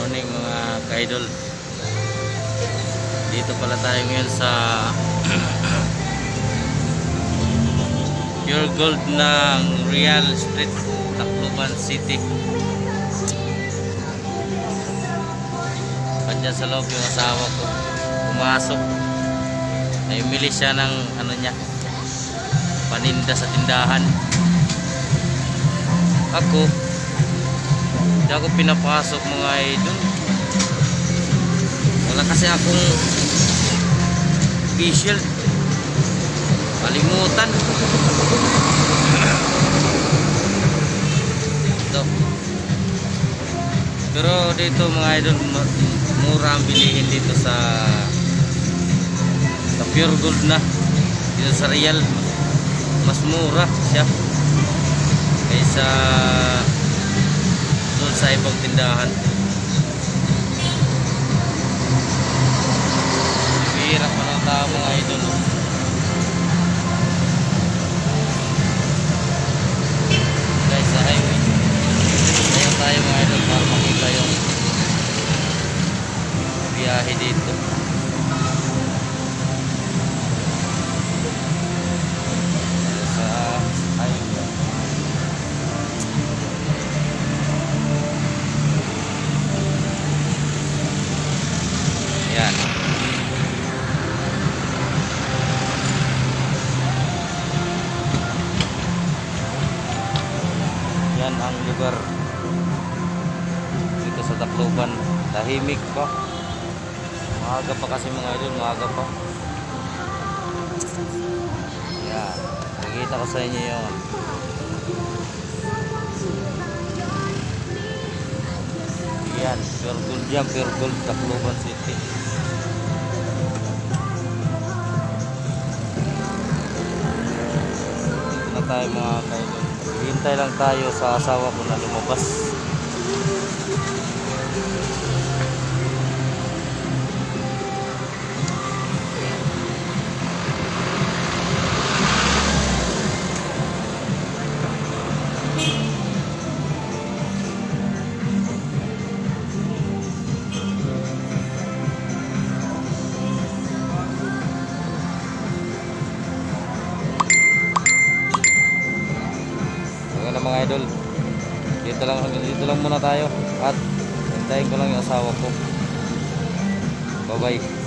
Morning mga ka-idol. Dito pala tayo ngayon sa Pure Gold ng Real Street, Tacloban City. Andyan sa loob yung asawa ko. Pumasok. Naimili siya ng ano niya, paninda sa tindahan. Ako, hindi ako pinapasok mga idol. Wala kasi akong facial. Kalimutan. Ito. Pero dito mga idol, mura ang bilihin dito sa Pure Gold na. Dito sa Real, mas mura siya kaysa doon sa ibang tindahan. Bihira pa ng tao mga idol. Guys, sa highway ayun tayo mga idol para makita yung biyahe dito. Sa highway yan. Yan ang lugar dito sa Tacloban. Tahimik pa. Maaga pa kasi mga idol, maaga pa. Yan. Nakikita ko sa inyo yung yan, Pure Gold yan, Pure Gold, Tacloban City. Dito na tayo mga kaidol. Hintay lang tayo sa asawa ko na lumabas. Mga idol, dito lang muna tayo at hintayin ko lang yung asawa ko. Bye bye.